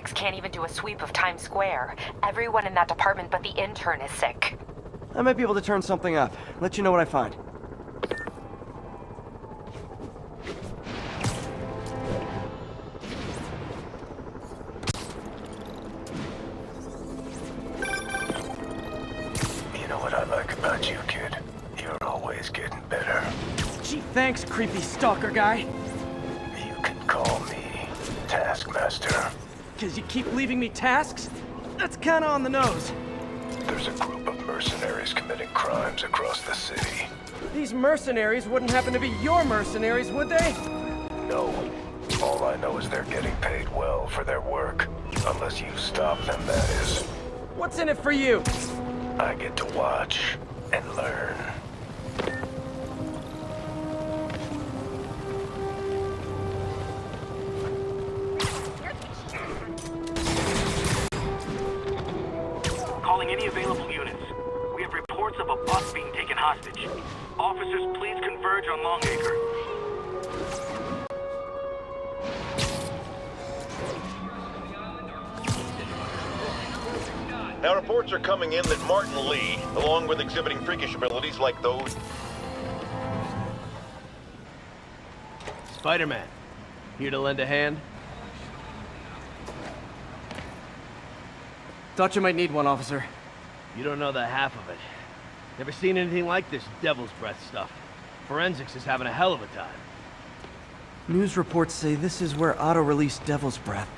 forensics can't even do a sweep of Times Square. Everyone in that department but the intern is sick. I might be able to turn something up. Let you know what I find. You know what I like about you, kid? You're always getting better. Gee, thanks, creepy stalker guy. You can call me Taskmaster. 'Cause you keep leaving me tasks? That's kinda on the nose. There's a group of mercenaries committing crimes across the city. These mercenaries wouldn't happen to be your mercenaries, would they? No. All I know is they're getting paid well for their work. Unless you stop them, that is. What's in it for you? I get to watch and learn. Calling any available units. We have reports of a bus being taken hostage. Officers, please converge on Longacre. Now reports are coming in that Martin Lee, along with exhibiting freakish abilities like those... Spider Man. Here to lend a hand? Thought you might need one, officer. You don't know the half of it. Never seen anything like this Devil's Breath stuff. Forensics is having a hell of a time. News reports say this is where Otto released Devil's Breath.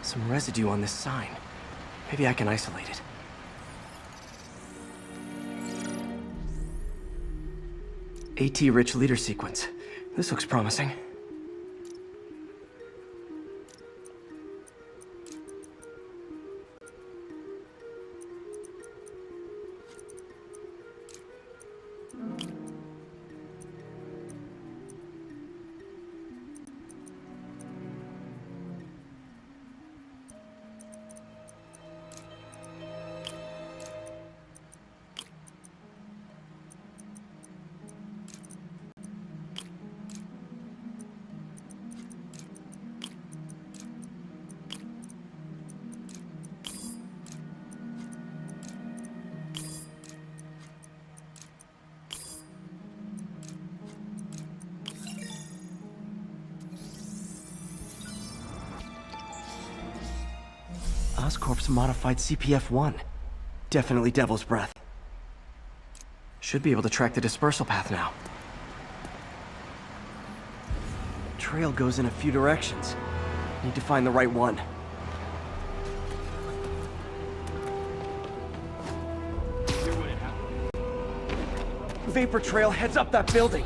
Some residue on this sign. Maybe I can isolate it. AT-rich leader sequence. This looks promising. Oscorp's modified CPF-1. Definitely Devil's Breath. Should be able to track the dispersal path now. Trail goes in a few directions. Need to find the right one. Vapor trail heads up that building.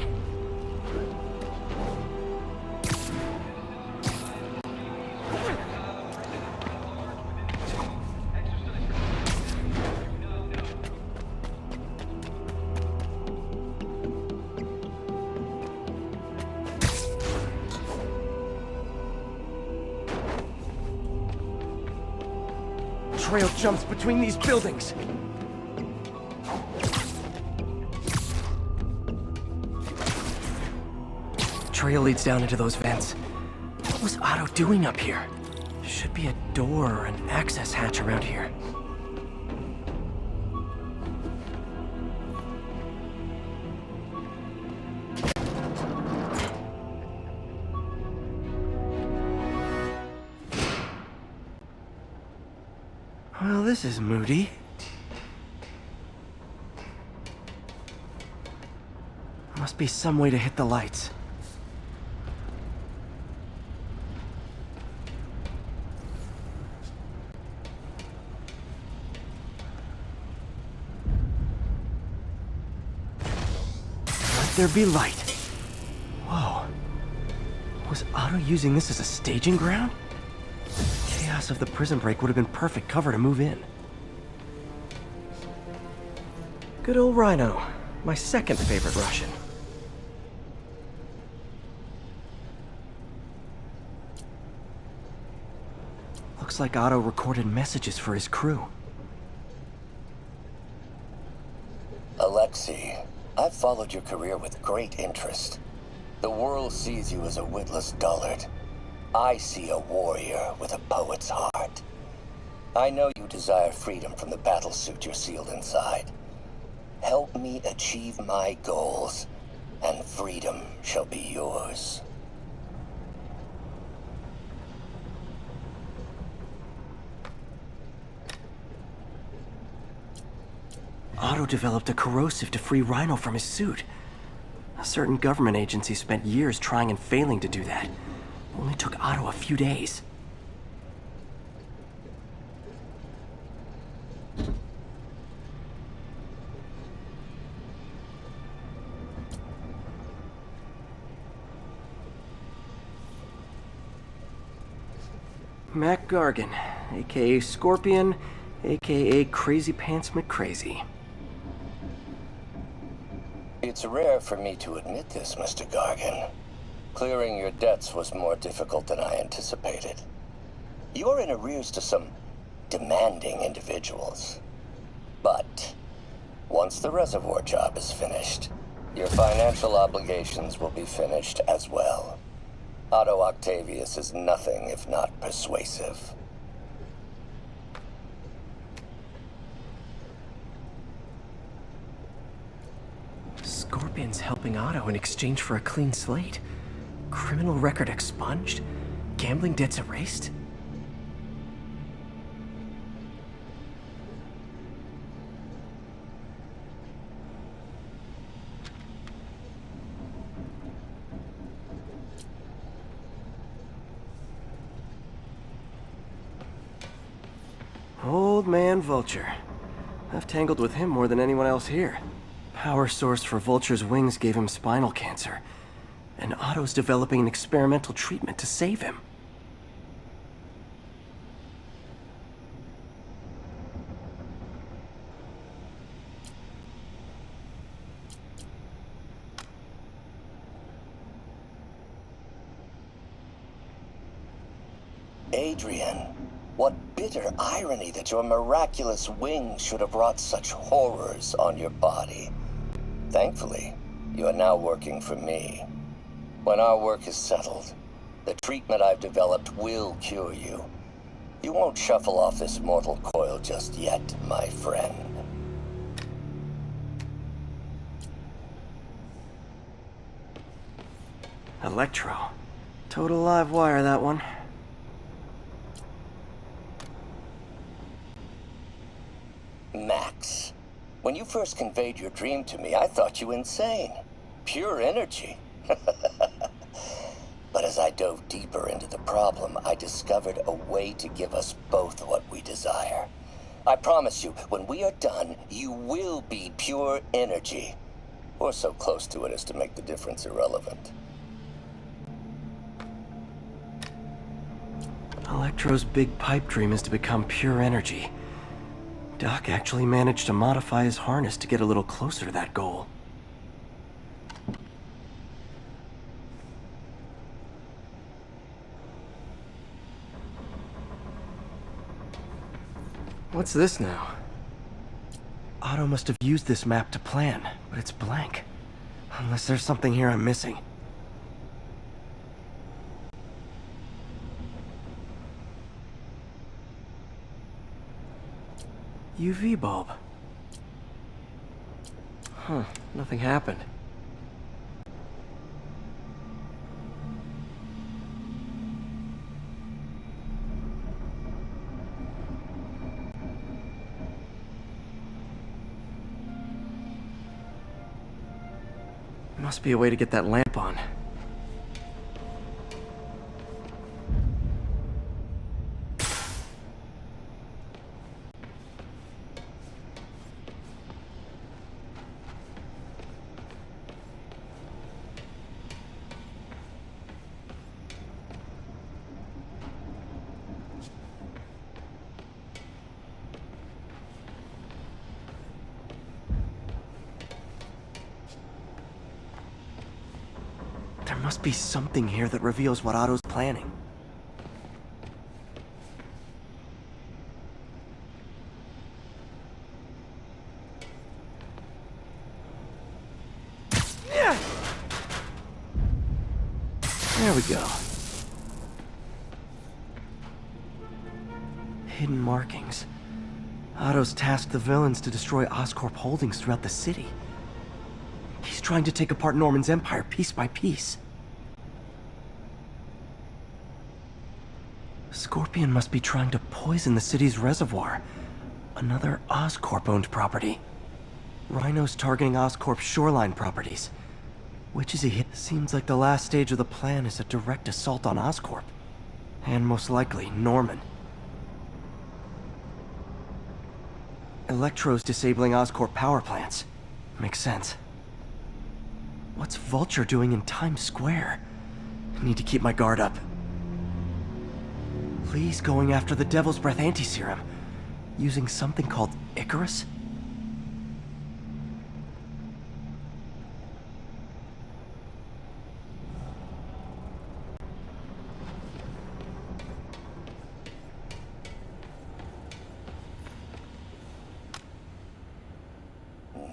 Trail jumps between these buildings. Trail leads down into those vents. What was Otto doing up here? There should be a door or an access hatch around here. Well, this is moody. Must be some way to hit the lights. Let there be light. Whoa. Was Otto using this as a staging ground? Chaos of the prison break would have been perfect cover to move in. Good old Rhino. My second favorite Russian. Looks like Otto recorded messages for his crew. Alexei, I've followed your career with great interest. The world sees you as a witless dullard. I see a warrior with a poet's heart. I know you desire freedom from the battlesuit you're sealed inside. Help me achieve my goals, and freedom shall be yours. Otto developed a corrosive to free Rhino from his suit. A certain government agency spent years trying and failing to do that. Only took Otto a few days. Mac Gargan, aka Scorpion, aka Crazy Pants McCrazy. It's rare for me to admit this, Mr. Gargan. Clearing your debts was more difficult than I anticipated. You're in arrears to some demanding individuals. But once the reservoir job is finished, your financial obligations will be finished as well. Otto Octavius is nothing if not persuasive. Scorpion's helping Otto in exchange for a clean slate. Criminal record expunged? Gambling debts erased? Old man Vulture. I've tangled with him more than anyone else here. Power source for Vulture's wings gave him spinal cancer, and Otto's developing an experimental treatment to save him. Adrian, what bitter irony that your miraculous wings should have wrought such horrors on your body. Thankfully, you are now working for me. When our work is settled, the treatment I've developed will cure you. You won't shuffle off this mortal coil just yet, my friend. Electro. Total live wire, that one. Max, when you first conveyed your dream to me, I thought you insane. Pure energy. But as I dove deeper into the problem, I discovered a way to give us both what we desire. I promise you, when we are done, you will be pure energy. Or so close to it as to make the difference irrelevant. Electro's big pipe dream is to become pure energy. Doc actually managed to modify his harness to get a little closer to that goal. What's this now? Otto must have used this map to plan, but it's blank. Unless there's something here I'm missing. UV bulb. Huh, nothing happened. Must be a way to get that lamp on. There must be something here that reveals what Otto's planning. There we go. Hidden markings. Otto's tasked the villains to destroy Oscorp holdings throughout the city. He's trying to take apart Norman's empire piece by piece. Scorpion must be trying to poison the city's reservoir. Another Oscorp-owned property. Rhino's targeting Oscorp's shoreline properties. Which is he? Seems like the last stage of the plan is a direct assault on Oscorp. And most likely, Norman. Electro's disabling Oscorp power plants. Makes sense. What's Vulture doing in Times Square? I need to keep my guard up. Lee's going after the Devil's Breath anti-serum, using something called Icarus?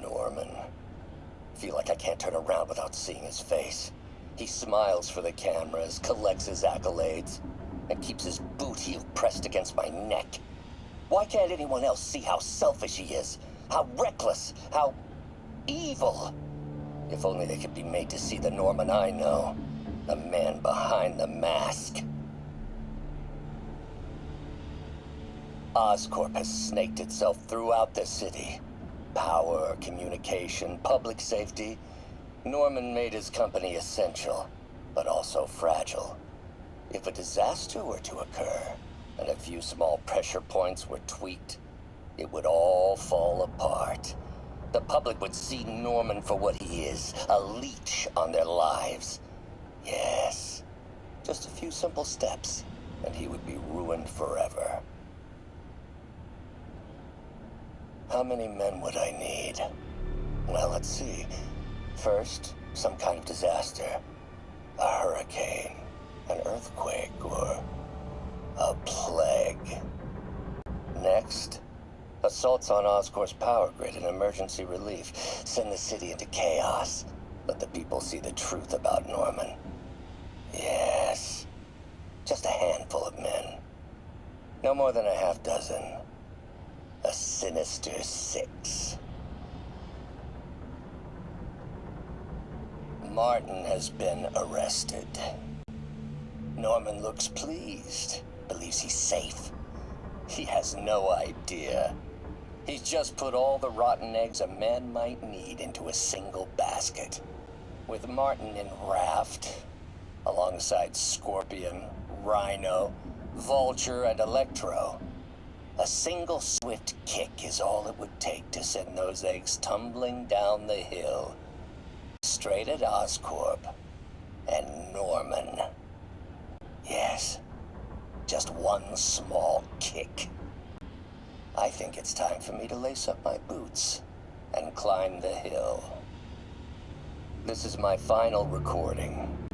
Norman. Feel like I can't turn around without seeing his face. He smiles for the cameras, collects his accolades, and keeps his boot heel pressed against my neck. Why can't anyone else see how selfish he is? How reckless? How evil? If only they could be made to see the Norman I know. The man behind the mask. Oscorp has snaked itself throughout the city. Power, communication, public safety. Norman made his company essential, but also fragile. If a disaster were to occur, and a few small pressure points were tweaked, it would all fall apart. The public would see Norman for what he is, a leech on their lives. Yes, just a few simple steps, and he would be ruined forever. How many men would I need? Well, let's see. First, some kind of disaster. A hurricane, an earthquake, or a plague. Next, assaults on Oscorp's power grid and emergency relief. Send the city into chaos. Let the people see the truth about Norman. Yes, just a handful of men. No more than a half dozen. A sinister 6. Martin has been arrested. Norman looks pleased, believes he's safe. He has no idea. He's just put all the rotten eggs a man might need into a single basket. With Martin in raft, alongside Scorpion, Rhino, Vulture, and Electro, a single swift kick is all it would take to send those eggs tumbling down the hill. Straight at Oscorp and Norman. Yes, just one small kick. I think it's time for me to lace up my boots and climb the hill. This is my final recording.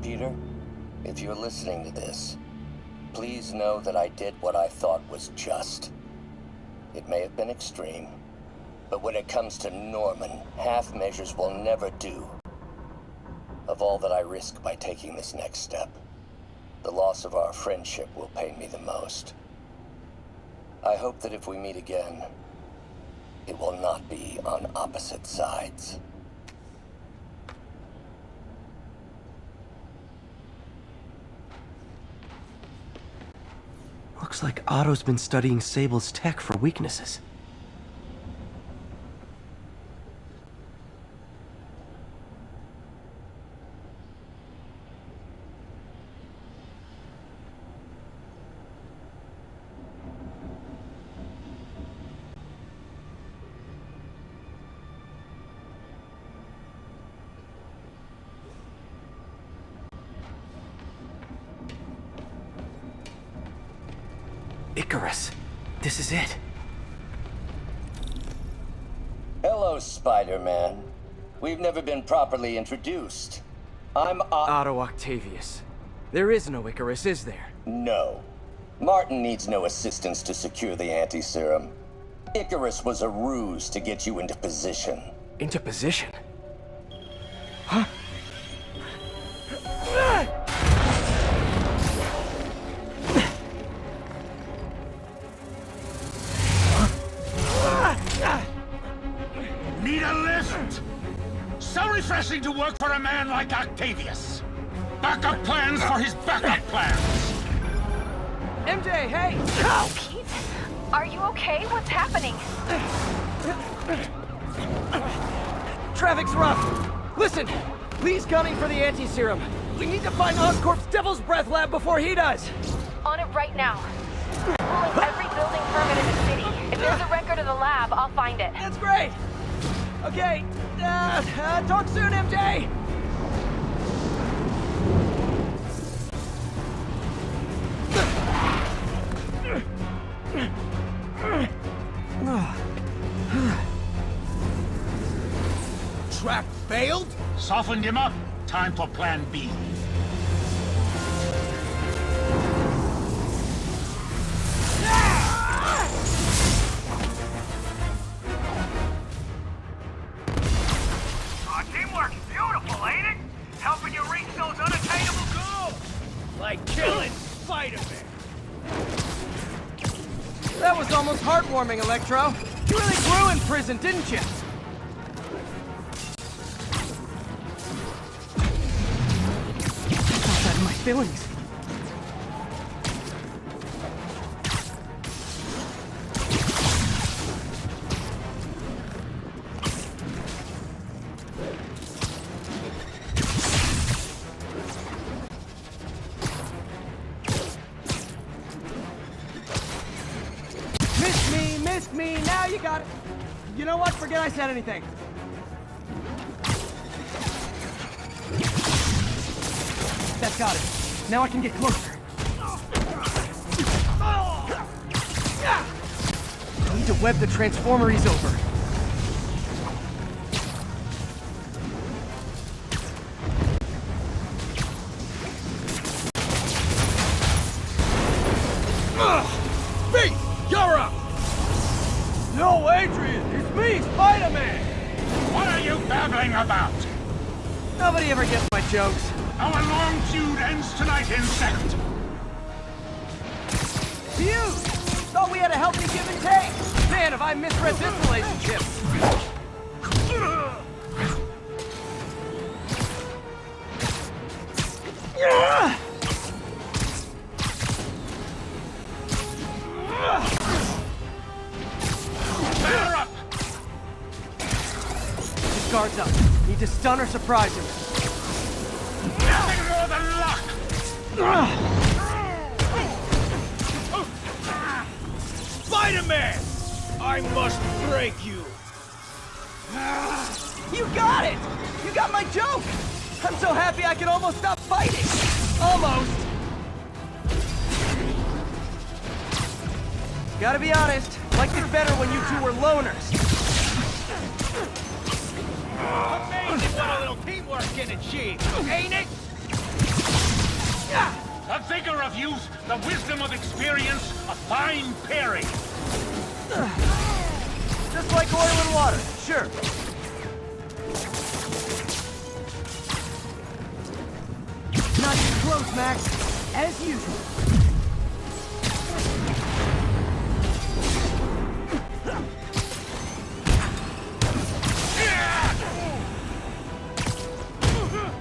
Peter, if you're listening to this, please know that I did what I thought was just. It may have been extreme, but when it comes to Norman, half measures will never do. Of all that I risk by taking this next step, the loss of our friendship will pain me the most. I hope that if we meet again, it will not be on opposite sides. Looks like Otto's been studying Sable's tech for weaknesses. Icarus. This is it. Hello, Spider Man. We've never been properly introduced. I'm Otto Octavius. There is no Icarus, is there? No. Martin needs no assistance to secure the anti-serum. Icarus was a ruse to get you into position. Into position? Huh? embarrassing to work for a man like Octavius. Backup plans for his backup plans. MJ, hey! Pete, are you okay? What's happening? Traffic's rough. Listen, Lee's gunning for the anti-serum. We need to find Oscorp's Devil's Breath lab before he does. On it right now. Pulling every building permit in the city. If there's a record of the lab, I'll find it. That's great! Okay, talk soon, MJ! Trap failed? Softened him up. Time for plan B. Teamwork's beautiful, ain't it? Helping you reach those unattainable goals! Like killing Spider Man. That was almost heartwarming, Electro. You really grew in prison, didn't you? Outside of my feelings. Missed me, now you got it. You know what? Forget I said anything. That's got it. Now I can get closer. I need to web the transformer he's over. Pete, you're up! No, Adrian! It's me, Spider Man! What are you babbling about? Nobody ever gets my jokes. Our long feud ends tonight, insect! Feud! Thought we had a healthy give and take! Man, have I misread this relationship! Batter up! His guard's up. Need to stun or surprise him. Nothing more than luck! Spider-Man! I must break you! You got it! You got my joke! I'm so happy I can almost stop fighting! Almost! Gotta be honest, liked it better when you two were loners. Amazing what a little teamwork can achieve, ain't it? The vigor of youth, the wisdom of experience, a fine pairing. Just like oil and water, sure. Not even close, Max. As usual.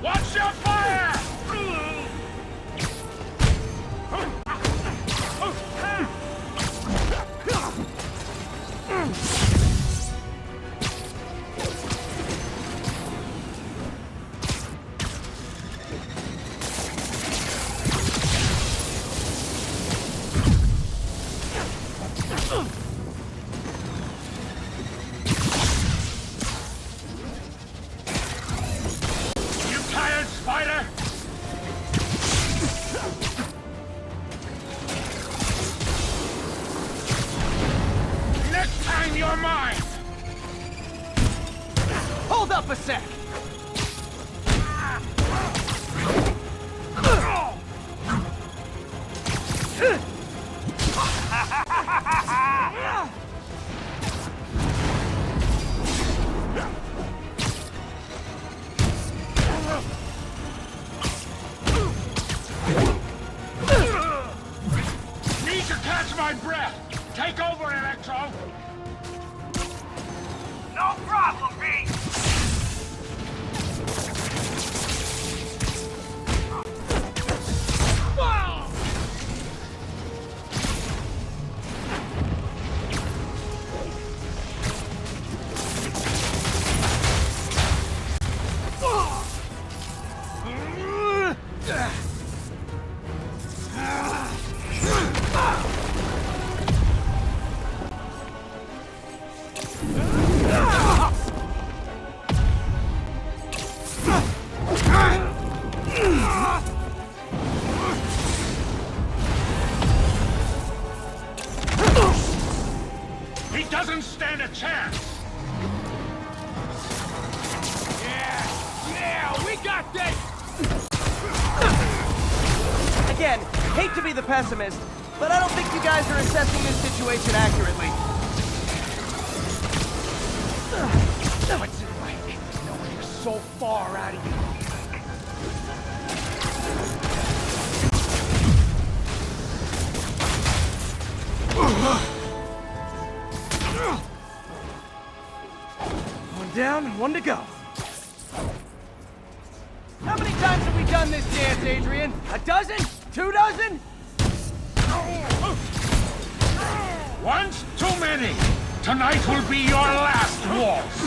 Watch your fire! You tired, Spider? Next time you're mine! Hold up a sec! Need to catch my breath! Take over, Electro! No problem, Pete! He doesn't stand a chance! Yeah, we got this! Again, hate to be the pessimist, but I don't think you guys are assessing this situation accurately. What's it like knowing you're so far out of your league? One down, one to go. How many times have we done this dance, Adrian? A dozen? 2 dozen? Once too many! Tonight will be your last waltz!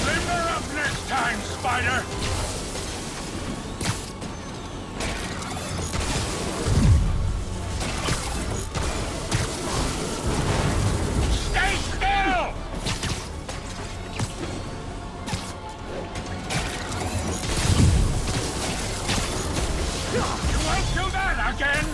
Limber up next time, Spider! Stay still! You won't do that again!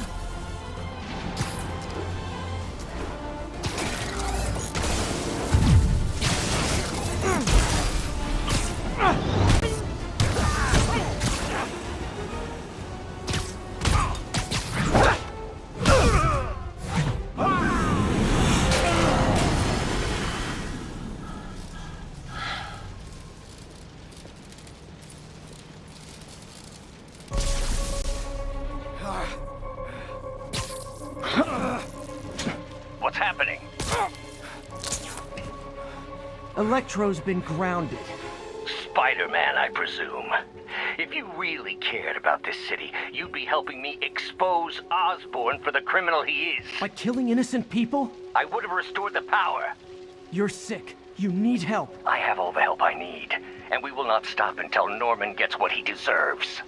What's happening? Electro's been grounded. Spider Man, I presume. If you really cared about this city, you'd be helping me expose Osborn for the criminal he is. By killing innocent people? I would have restored the power. You're sick. You need help. I have all the help I need, and we will not stop until Norman gets what he deserves.